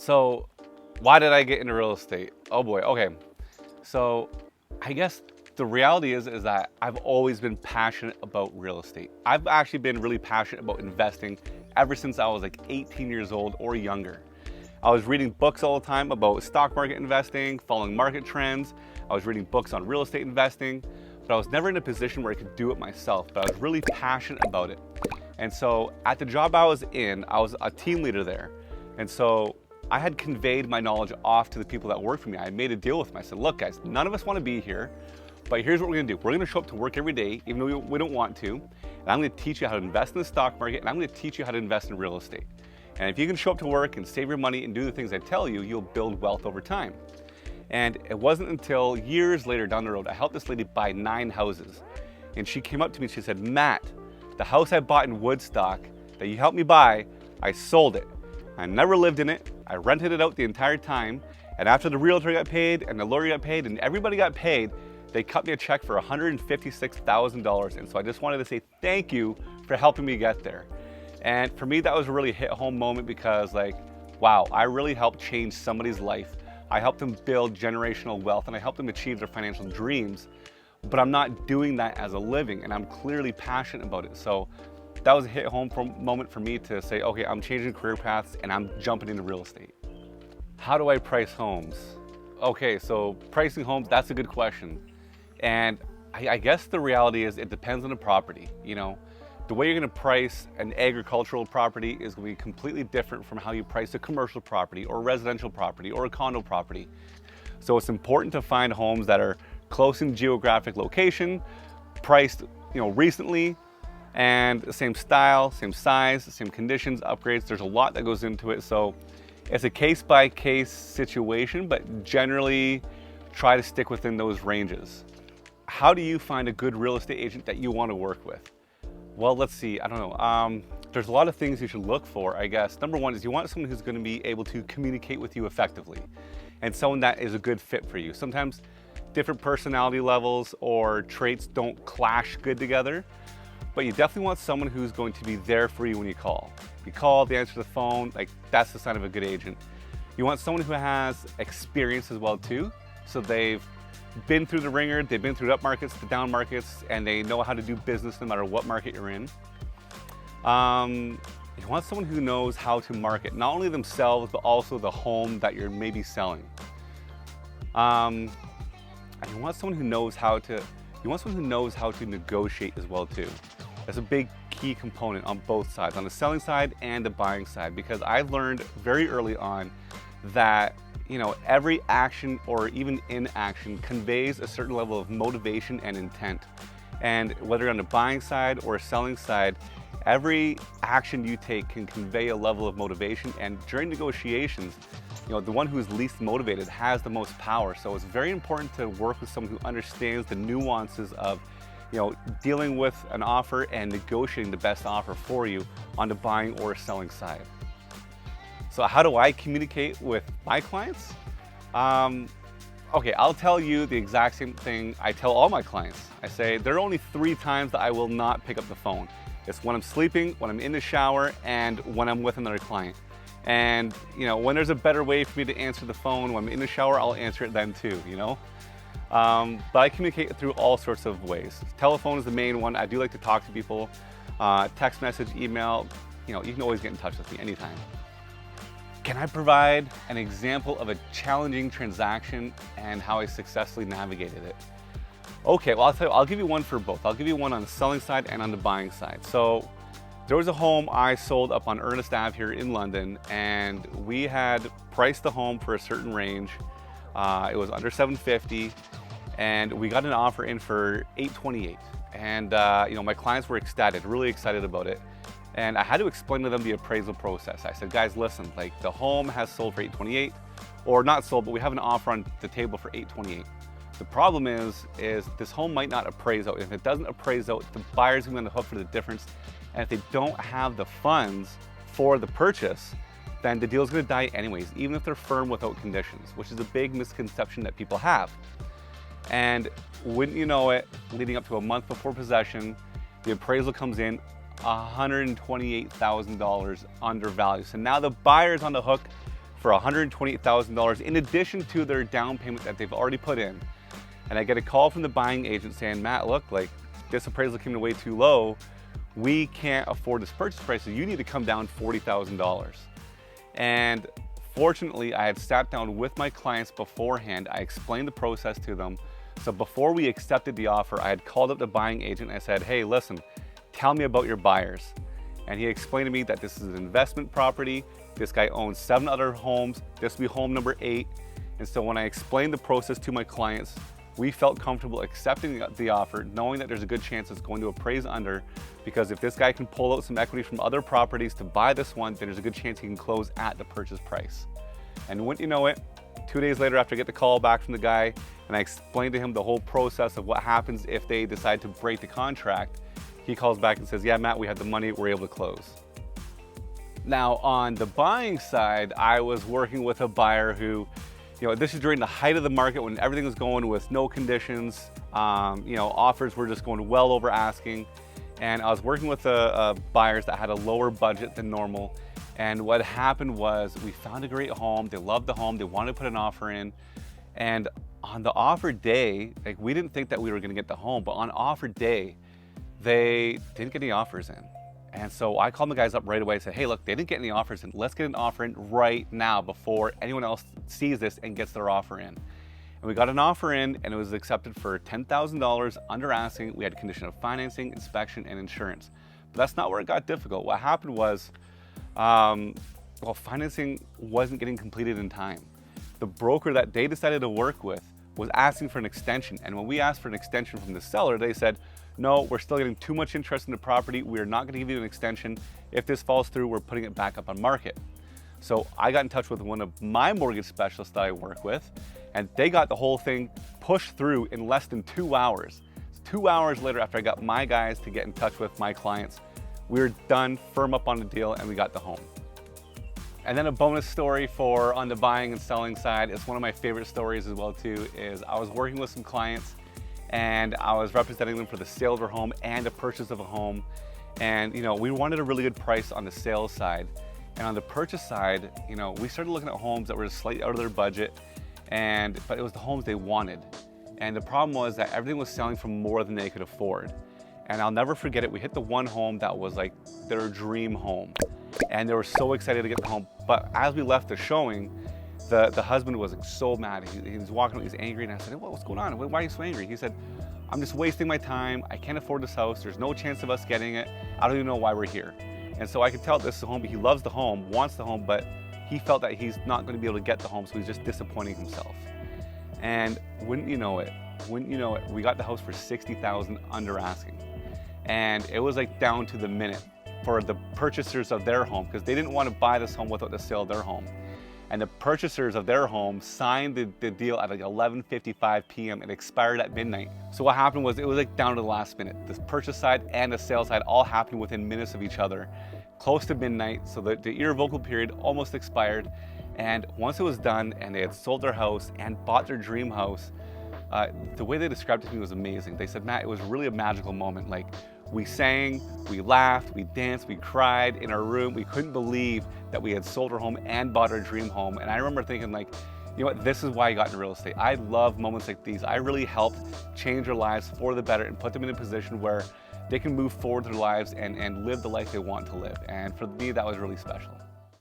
So, why did I get into real estate? Oh boy. Okay. So, I guess the reality is that I've always been passionate about real estate. I've actually been really passionate about investing ever since I was like 18 years old or younger. I was reading books all the time about stock market investing, following market trends. I was reading books on real estate investing, but I was never in a position where I could do it myself, but I was really passionate about it. And so at the job I was in, I was a team leader there. And so I had conveyed my knowledge off to the people that worked for me. I made a deal with them. I said, look guys, none of us want to be here, but here's what we're gonna do. We're gonna show up to work every day, even though we don't want to. And I'm gonna teach you how to invest in the stock market, and I'm gonna teach you how to invest in real estate. And if you can show up to work and save your money and do the things I tell you, you'll build wealth over time. And it wasn't until years later down the road, I helped this lady buy 9 houses. And she came up to me and she said, Matt, the house I bought in Woodstock that you helped me buy, I sold it. I never lived in it. I rented it out the entire time. And after the realtor got paid and the lawyer got paid and everybody got paid, they cut me a check for $156,000. And so I just wanted to say thank you for helping me get there. And for me, that was a really hit home moment because wow, I really helped change somebody's life. I helped them build generational wealth and I helped them achieve their financial dreams, but I'm not doing that as a living and I'm clearly passionate about it. So that was a hit home moment for me to say, okay, I'm changing career paths and I'm jumping into real estate. How do I price homes? Okay, so pricing homes, that's a good question. And I guess the reality is it depends on the property, The way you're going to price an agricultural property is going to be completely different from how you price a commercial property or a residential property or a condo property. So it's important to find homes that are close in geographic location, priced, recently, and the same style, same size, same conditions, upgrades. There's a lot that goes into it. So it's a case-by-case situation, but generally try to stick within those ranges. How do you find a good real estate agent that you want to work with? Well, let's see, I don't know. There's a lot of things you should look for, I guess. Number one is you want someone who's going to be able to communicate with you effectively and someone that is a good fit for you. Sometimes different personality levels or traits don't clash good together, but you definitely want someone who's going to be there for you when you call. You call, they answer the phone, that's the sign of a good agent. You want someone who has experience as well too. So they've been through the ringer, they've been through the up markets, the down markets, and they know how to do business no matter what market you're in. You want someone who knows how to market not only themselves, but also the home that you're maybe selling. And you want someone who knows how to negotiate as well too. That's a big key component on both sides, on the selling side and the buying side, because I learned very early on that every action or even inaction conveys a certain level of motivation and intent. And whether on the buying side or selling side, every action you take can convey a level of motivation. And during negotiations, the one who is least motivated has the most power. So it's very important to work with someone who understands the nuances of dealing with an offer and negotiating the best offer for you on the buying or selling side. So how do I communicate with my clients? Okay, I'll tell you the exact same thing I tell all my clients. I say there are only 3 times that I will not pick up the phone. It's when I'm sleeping, when I'm in the shower, and when I'm with another client. And when there's a better way for me to answer the phone, when I'm in the shower, I'll answer it then too, But I communicate through all sorts of ways. Telephone is the main one. I do like to talk to people. Text message, email, you can always get in touch with me anytime. Can I provide an example of a challenging transaction and how I successfully navigated it? Okay, well, I'll give you one for both. I'll give you one on the selling side and on the buying side. So there was a home I sold up on Ernest Ave here in London, and we had priced the home for a certain range. It was under $750, and we got an offer in for $828. And my clients were ecstatic, really excited about it. And I had to explain to them the appraisal process. I said, guys, listen, the home has sold for $828, or not sold, but we have an offer on the table for $828. The problem is this home might not appraise out. If it doesn't appraise out, the buyer's gonna be on the hook for the difference. And if they don't have the funds for the purchase, then the deal's gonna die anyways, even if they're firm without conditions, which is a big misconception that people have. And wouldn't you know it, leading up to a month before possession, the appraisal comes in $128,000 undervalued. So now the buyer's on the hook for $128,000 in addition to their down payment that they've already put in. And I get a call from the buying agent saying, Matt, look, like this appraisal came in way too low. We can't afford this purchase price, so you need to come down $40,000. And fortunately, I had sat down with my clients beforehand. I explained the process to them. So before we accepted the offer, I had called up the buying agent and I said, hey, listen, tell me about your buyers. And he explained to me that this is an investment property. This guy owns 7 other homes. This will be home number 8. And so when I explained the process to my clients, we felt comfortable accepting the offer, knowing that there's a good chance it's going to appraise under, because if this guy can pull out some equity from other properties to buy this one, then there's a good chance he can close at the purchase price. And wouldn't you know it, 2 days later after I get the call back from the guy and I explained to him the whole process of what happens if they decide to break the contract, he calls back and says, yeah, Matt, we had the money, we're able to close. Now on the buying side, I was working with a buyer who, this is during the height of the market when everything was going with no conditions, offers were just going well over asking. And I was working with buyers that had a lower budget than normal. And what happened was we found a great home. They loved the home. They wanted to put an offer in. And on the offer day, like we didn't think that we were going to get the home, but on offer day, they didn't get any offers in. And so I called the guys up right away and said, hey, look, they didn't get any offers in. Let's get an offer in right now before anyone else sees this and gets their offer in. And we got an offer in and it was accepted for $10,000 under asking. We had a condition of financing, inspection, and insurance. But that's not where it got difficult. What happened was, financing wasn't getting completed in time. The broker that they decided to work with was asking for an extension. And when we asked for an extension from the seller, they said, no, we're still getting too much interest in the property. We're not going to give you an extension. If this falls through, we're putting it back up on market. So I got in touch with one of my mortgage specialists that I work with, and they got the whole thing pushed through in less than 2 hours. 2 hours later, after I got my guys to get in touch with my clients, we were done, firm up on the deal, and we got the home. And then a bonus story for on the buying and selling side, it's one of my favorite stories as well too, is I was working with some clients and I was representing them for the sale of their home and the purchase of a home. And we wanted a really good price on the sales side. And on the purchase side, we started looking at homes that were slightly out of their budget, but it was the homes they wanted. And the problem was that everything was selling for more than they could afford. And I'll never forget it, we hit the one home that was like their dream home. And they were so excited to get the home. But as we left the showing, the husband was like so mad. He was walking, he was angry, and I said, what's going on? Why are you so angry? He said, I'm just wasting my time. I can't afford this house. There's no chance of us getting it. I don't even know why we're here. And so I could tell this is a home, he loves the home, wants the home, but he felt that he's not going to be able to get the home, so he's just disappointing himself. And wouldn't you know it, we got the house for $60,000 under asking. And it was like down to the minute for the purchasers of their home, because they didn't want to buy this home without the sale of their home. And the purchasers of their home signed the deal at like 11:55 p.m. It expired at midnight. So what happened was it was like down to the last minute. The purchase side and the sale side all happened within minutes of each other, close to midnight. So the irrevocable period almost expired. And once it was done and they had sold their house and bought their dream house, the way they described it to me was amazing. They said, Matt, it was really a magical moment. Like, we sang, we laughed, we danced, we cried in our room. We couldn't believe that we had sold our home and bought our dream home. And I remember thinking, like, you know what, this is why I got into real estate. I love moments like these. I really helped change their lives for the better and put them in a position where they can move forward their lives and live the life they want to live. And for me, that was really special.